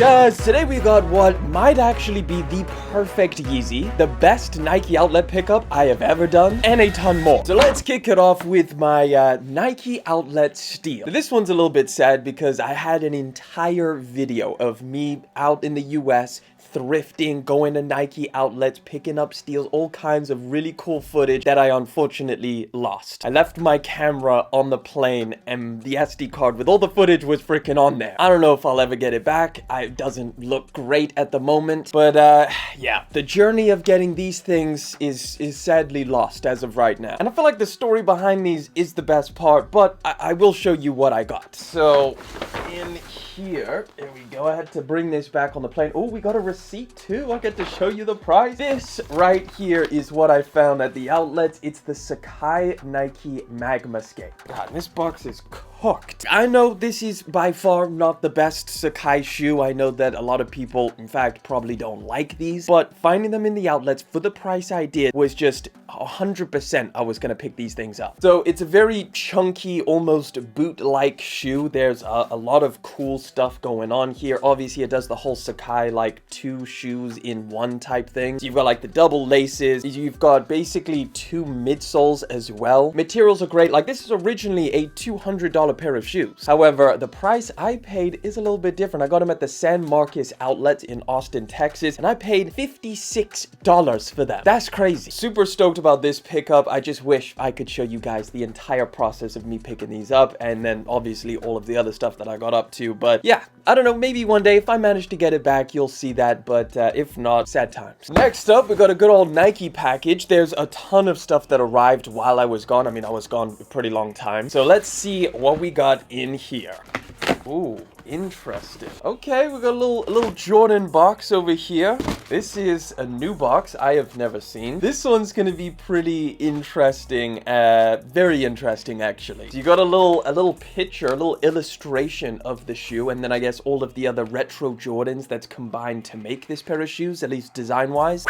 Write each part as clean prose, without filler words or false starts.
Guys, today we got what might actually be the perfect Yeezy, the best Nike outlet pickup I have ever done, and a ton more. So let's kick it off with my Nike outlet steal. This one's a little bit sad because I had an entire video of me out in the US thrifting, going to Nike outlets, picking up steals, all kinds of really cool footage that I unfortunately lost. I left my camera on the plane and the SD card with all the footage was freaking on there. I don't know if I'll ever get it back. It doesn't look great at the moment, but yeah, the journey of getting these things is sadly lost as of right now. And I feel like the story behind these is the best part, but I will show you what I got. So in here we go. I had to bring this back on the plane. Oh, we got a receipt too. I get to show you the price. This right here is what I found at the outlets. It's the Sakai Nike Magma Skate. God, this box is cooked. I know this is by far not the best Sakai shoe. I know that a lot of people, in fact, probably don't like these, but finding them in the outlets for the price I did was just 100% I was gonna pick these things up. So it's a very chunky, almost boot-like shoe. There's a lot of cool stuff going on here. Obviously, it does the whole Sakai, like, two shoes in one type thing. So you've got, like, the double laces. You've got basically two midsoles as well. Materials are great. Like, this is originally a $200 pair of shoes. However, the price I paid is a little bit different. I got them at the San Marcos outlet in Austin, Texas, and I paid $56 for them. That's crazy. Super stoked about this pickup. I just wish I could show you guys the entire process of me picking these up, and then obviously all of the other stuff that I got up to. But yeah, I don't know, maybe one day if I manage to get it back, you'll see that, but if not, sad times. Next up, we got a good old Nike package. There's a ton of stuff that arrived while I was gone. I mean, I was gone a pretty long time. So let's see what we got in here. Ooh, interesting. Okay, we got a little Jordan box over here. This is a new box I have never seen. This one's gonna be pretty interesting, very interesting actually. So you got a little picture, a little illustration of the shoe, and then I guess all of the other retro Jordans that's combined to make this pair of shoes, at least design-wise.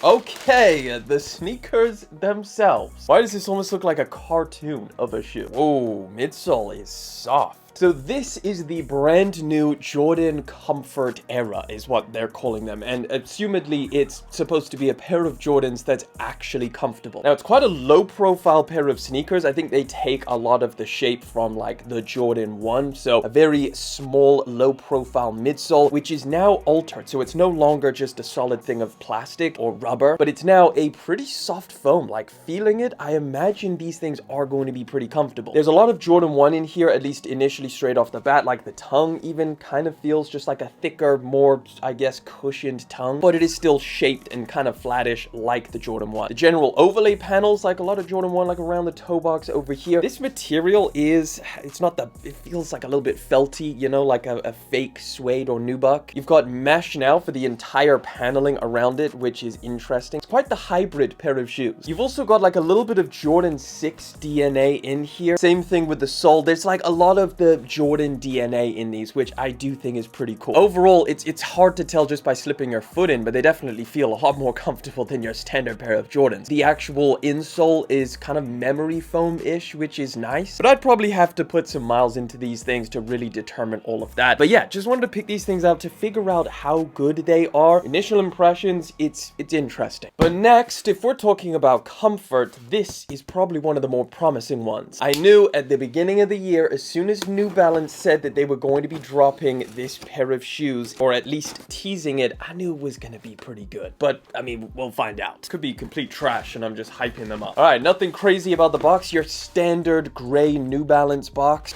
Okay, the sneakers themselves. Why does this almost look like a cartoon of a shoe? Oh, midsole is soft. So this is the brand new Jordan Comfort Era is what they're calling them, and assumedly it's supposed to be a pair of Jordans that's actually comfortable. Now it's quite a low profile pair of sneakers. I think they take a lot of the shape from like the Jordan 1, so a very small low profile midsole, which is now altered. So it's no longer just a solid thing of plastic or rubber, but it's now a pretty soft foam. Like feeling it, I imagine these things are going to be pretty comfortable. There's a lot of Jordan 1 in here, at least initially straight off the bat. Like the tongue even kind of feels just like a thicker, more, I guess, cushioned tongue, but it is still shaped and kind of flattish like the Jordan 1. The general overlay panels, like a lot of Jordan 1, like around the toe box over here. This material is, it's not the, it feels like a little bit felty, you know, like a fake suede or nubuck. You've got mesh now for the entire paneling around it, which is interesting. It's quite the hybrid pair of shoes. You've also got like a little bit of Jordan 6 DNA in here. Same thing with the sole. There's like a lot of the Jordan DNA in these, which I do think is pretty cool. Overall, it's hard to tell just by slipping your foot in, but they definitely feel a lot more comfortable than your standard pair of Jordans. The actual insole is kind of memory foam-ish, which is nice, but I'd probably have to put some miles into these things to really determine all of that. But yeah, just wanted to pick these things out to figure out how good they are. Initial impressions, it's interesting. But next, if we're talking about comfort, this is probably one of the more promising ones. I knew at the beginning of the year, as soon as New Balance said that they were going to be dropping this pair of shoes, or at least teasing it, I knew it was going to be pretty good. But, I mean, we'll find out. Could be complete trash, and I'm just hyping them up. All right, nothing crazy about the box. Your standard gray New Balance box.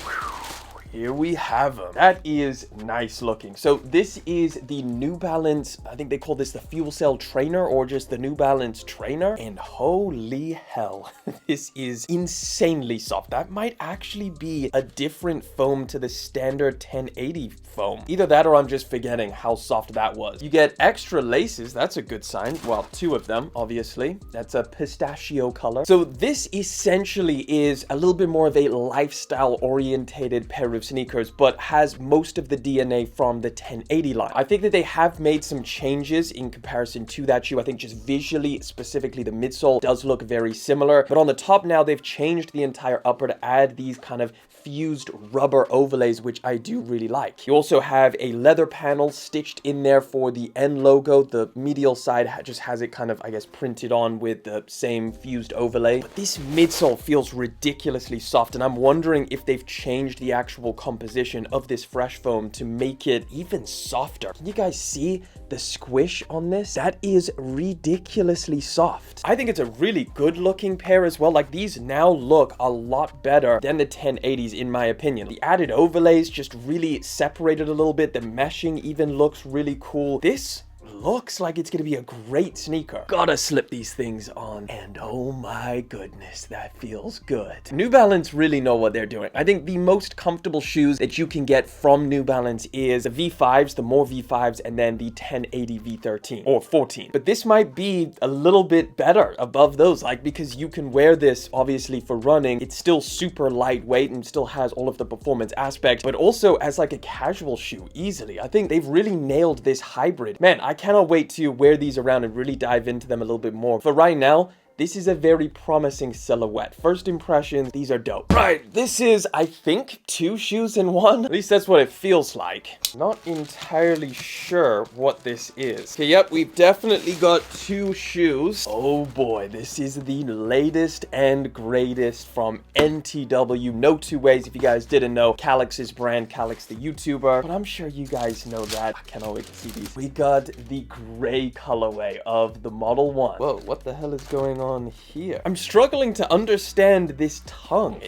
Here we have them. That is nice looking. So this is the New Balance, I think they call this the Fuel Cell Trainer or just the New Balance Trainer. And holy hell, this is insanely soft. That might actually be a different foam to the standard 1080 foam. Either that or I'm just forgetting how soft that was. You get extra laces. That's a good sign. Well, two of them, obviously. That's a pistachio color. So this essentially is a little bit more of a lifestyle orientated pair of sneakers, but has most of the DNA from the 1080 line. I think that they have made some changes in comparison to that shoe. I think just visually, specifically the midsole does look very similar, but on the top now they've changed the entire upper to add these kind of fused rubber overlays, which I do really like. You also have a leather panel stitched in there for the N logo. The medial side just has it kind of, I guess, printed on with the same fused overlay. But this midsole feels ridiculously soft, and I'm wondering if they've changed the actual composition of this fresh foam to make it even softer. Can you guys see the squish on this? That is ridiculously soft. I think it's a really good looking pair as well. Like, these now look a lot better than the 1080s in my opinion. The added overlays just really separated a little bit. The meshing even looks really cool. This looks like it's gonna be a great sneaker. Gotta slip these things on, and oh my goodness, that feels good. New Balance really know what they're doing. I think the most comfortable shoes that you can get from New Balance is the V5s, the more V5s, and then the 1080 V13 or 14. But this might be a little bit better above those, like, because you can wear this obviously for running. It's still super lightweight and still has all of the performance aspects, but also as like a casual shoe easily. I think they've really nailed this hybrid. Man, I cannot wait to wear these around and really dive into them a little bit more. For right now, this is a very promising silhouette. First impressions, these are dope. Right, this is, I think, 2 shoes in one. At least that's what it feels like. Not entirely sure what this is. Okay, yep, we've definitely got 2 shoes. Oh boy, this is the latest and greatest from NTW. No two ways, if you guys didn't know. Calix's brand, Calix the YouTuber. But I'm sure you guys know that. I cannot wait to see these. We got the gray colorway of the Model 1. Whoa, what the hell is going on here? I'm struggling to understand this tongue.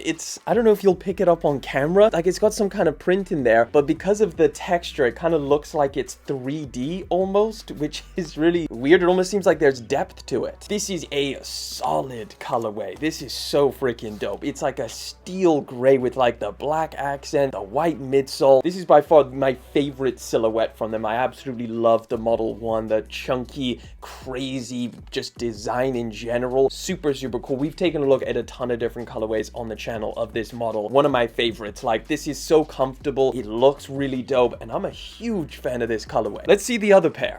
I don't know if you'll pick it up on camera. Like, it's got some kind of print in there, but because of the texture, it kind of looks like it's 3D almost, which is really weird. It almost seems like there's depth to it. This is a solid colorway. This is so freaking dope. It's like a steel gray with like the black accent, the white midsole. This is by far my favorite silhouette from them. I absolutely love the Model 1, the chunky, crazy, just design in general. Super cool. We've taken a look at a ton of different colorways on the channel of this model. One of my favorites. Like, this is so comfortable. It looks really dope, and I'm a huge fan of this colorway. Let's see the other pair.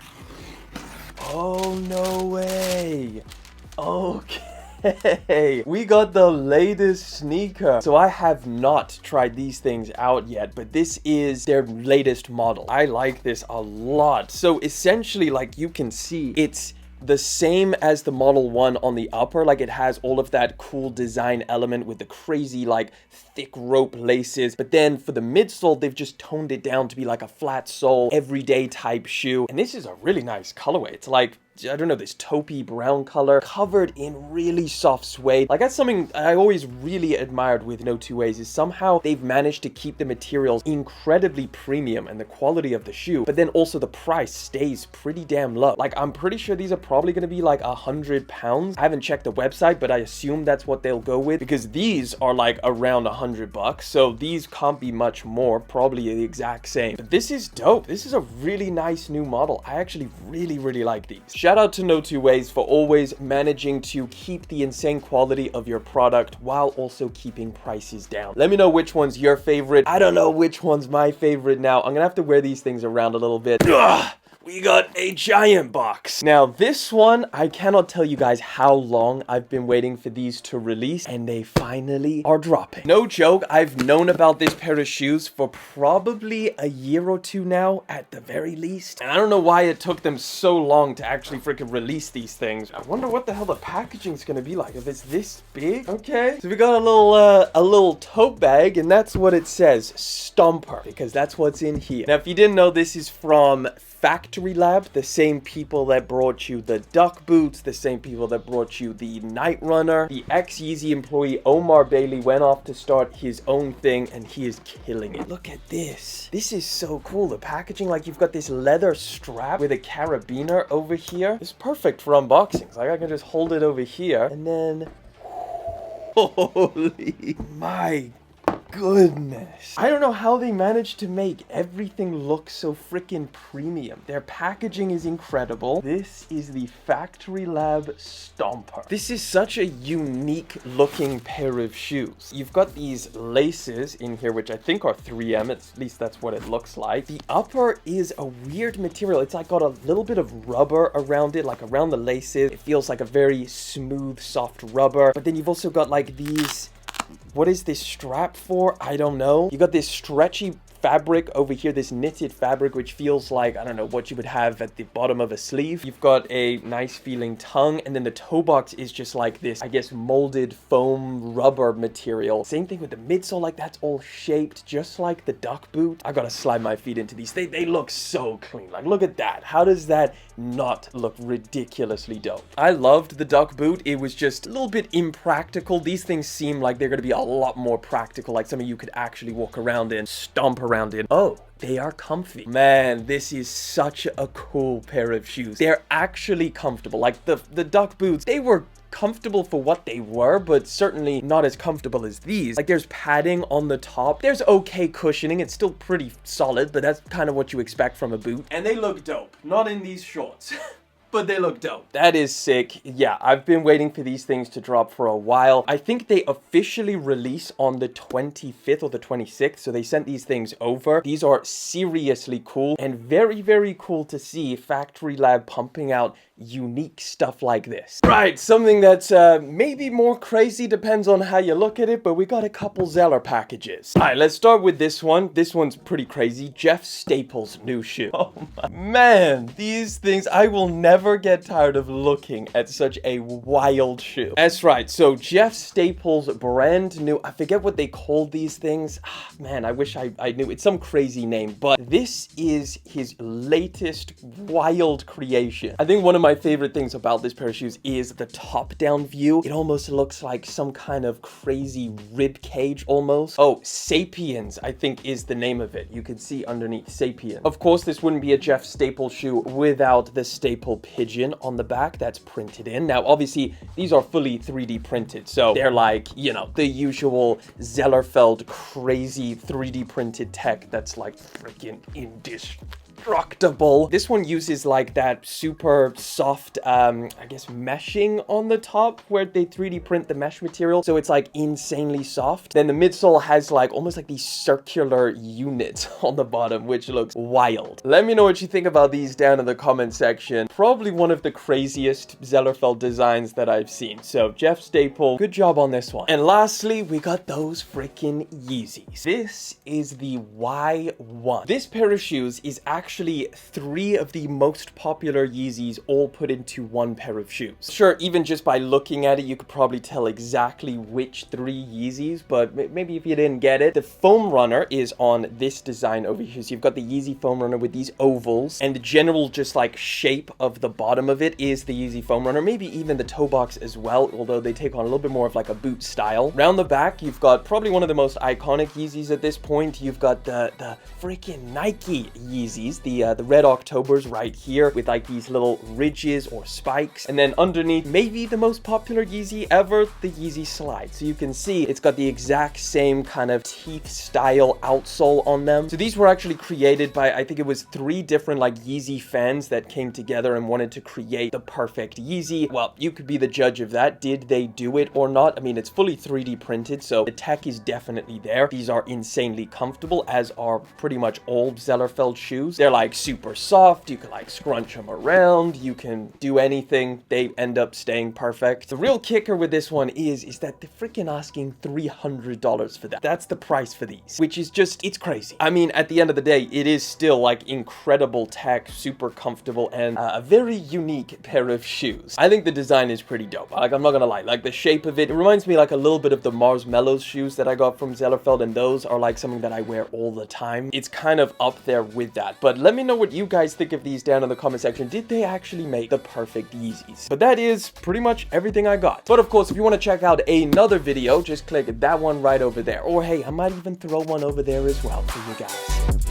Oh, no way. Okay. We got the latest sneaker. So I have not tried these things out yet, but this is their latest model. I like this a lot. So essentially, like, you can see, it's the same as the Model 1 on the upper. Like, it has all of that cool design element with the crazy, like, thick rope laces. But then for the midsole, they've just toned it down to be like a flat sole, everyday type shoe. And this is a really nice colorway. It's like, I don't know, this taupey brown color covered in really soft suede. Like, that's something I always really admired with No Two Ways, is somehow they've managed to keep the materials incredibly premium and the quality of the shoe, but then also the price stays pretty damn low. Like, I'm pretty sure these are probably going to be like £100. I haven't checked the website, but I assume that's what they'll go with, because these are like around $100. So these can't be much more, probably the exact same. But this is dope. This is a really nice new model. I actually really like these. Shout out to No Two Ways for always managing to keep the insane quality of your product while also keeping prices down. Let me know which one's your favorite. I don't know which one's my favorite now. I'm gonna have to wear these things around a little bit. Ugh. We got a giant box. Now, this one, I cannot tell you guys how long I've been waiting for these to release, and they finally are dropping. No joke, I've known about this pair of shoes for probably a year or 2 now, at the very least. And I don't know why it took them so long to actually freaking release these things. I wonder what the hell the packaging's gonna be like, if it's this big. Okay, so we got a little tote bag, and that's what it says, Stomper, because that's what's in here. Now, if you didn't know, this is from Factory Lab, the same people that brought you the duck boots, the same people that brought you the Night Runner. The ex-Yeezy employee Omar Bailey went off to start his own thing, and he is killing it. Look at this. This is so cool. The packaging, like, you've got this leather strap with a carabiner over here. It's perfect for unboxings. Like, I can just hold it over here, and then holy my goodness. I don't know how they managed to make everything look so freaking premium. Their packaging is incredible. This is the Factory Lab Stomper. This is such a unique looking pair of shoes. You've got these laces in here, which I think are 3M. At least that's what it looks like. The upper is a weird material. It's like got a little bit of rubber around it, like around the laces. It feels like a very smooth, soft rubber. But then you've also got like these, what is this strap for? I don't know. You got this stretchy fabric over here, this knitted fabric, which feels like, I don't know, what you would have at the bottom of a sleeve. You've got a nice feeling tongue, and then the toe box is just like this, I guess, molded foam rubber material. Same thing with the midsole, like that's all shaped just like the duck boot. I gotta slide my feet into these. They look so clean. Like, look at that. How does that not look ridiculously dope? I loved the duck boot. It was just a little bit impractical. These things seem like they're gonna be a lot more practical, like something you could actually walk around in, stomp around in. Oh, they are comfy. Man, this is such a cool pair of shoes. They're actually comfortable. Like the duck boots, they were comfortable for what they were, but certainly not as comfortable as these. Like, there's padding on the top. There's okay cushioning. It's still pretty solid, but that's kind of what you expect from a boot. And they look dope. Not in these shorts. But they look dope. That is sick. Yeah, I've been waiting for these things to drop for a while. I think they officially release on the 25th or the 26th, so they sent these things over. These are seriously cool and very, very cool to see Factory Lab pumping out unique stuff like this. Right, something that's maybe more crazy, depends on how you look at it, but we got a couple Zeller packages. All right, let's start with this one. This one's pretty crazy. Jeff Staples' new shoe. Oh my man, these things, I will never get tired of looking at such a wild shoe. That's right, so Jeff Staples' brand new, I forget what they called these things. Man, I wish I knew. It's some crazy name, but this is his latest wild creation. I think one of my favorite things about this pair of shoes is the top-down view. It almost looks like some kind of crazy rib cage almost. Oh, Sapiens, I think is the name of it. You can see underneath Sapien. Of course, this wouldn't be a Jeff Staples shoe without the staple pigeon on the back that's printed in. Now, obviously, these are fully 3D printed, so they're like, you know, the usual Zellerfeld crazy 3D printed tech that's like freaking indestructible. This one uses like that super soft, I guess, meshing on the top where they 3D print the mesh material. So it's like insanely soft. Then the midsole has like almost like these circular units on the bottom, which looks wild. Let me know what you think about these down in the comment section. Probably one of the craziest Zellerfeld designs that I've seen. So Jeff Staple, good job on this one. And lastly, we got those freaking Yeezys. This is the Y1. This pair of shoes is actually 3 of the most popular Yeezys all put into one pair of shoes. Sure, even just by looking at it, you could probably tell exactly which 3 Yeezys, but maybe if you didn't get it, the foam runner is on this design over here. So you've got the Yeezy foam runner with these ovals, and the general just like shape of the bottom of it is the Yeezy foam runner, maybe even the toe box as well, although they take on a little bit more of like a boot style. Round the back, you've got probably one of the most iconic Yeezys at this point. You've got the freaking Nike Yeezys, the red Octobers right here with like these little ridges or spikes, and then underneath maybe the most popular Yeezy ever, the Yeezy Slide. So you can see it's got the exact same kind of teeth style outsole on them. So these were actually created by, I think it was 3 different like Yeezy fans that came together and wanted to create the perfect Yeezy. Well, you could be the judge of that. Did they do it or not? I mean, it's fully 3D printed, so the tech is definitely there. These are insanely comfortable, as are pretty much all Zellerfeld shoes. They're like super soft. You can like scrunch them around. You can do anything. They end up staying perfect. The real kicker with this one is that they're freaking asking $300 for that. That's the price for these, which is just, it's crazy. I mean, at the end of the day, it is still like incredible tech, super comfortable, and a very unique pair of shoes. I think the design is pretty dope. Like, I'm not gonna lie, like the shape of it reminds me like a little bit of the Mars Mellows shoes that I got from Zellerfeld, and those are like something that I wear all the time. It's kind of up there with that. But let me know what you guys think of these down in the comment section. Did they actually make the perfect Yeezys? But that is pretty much everything I got. But of course, if you want to check out another video, just click that one right over there. Or hey, I might even throw one over there as well for you guys.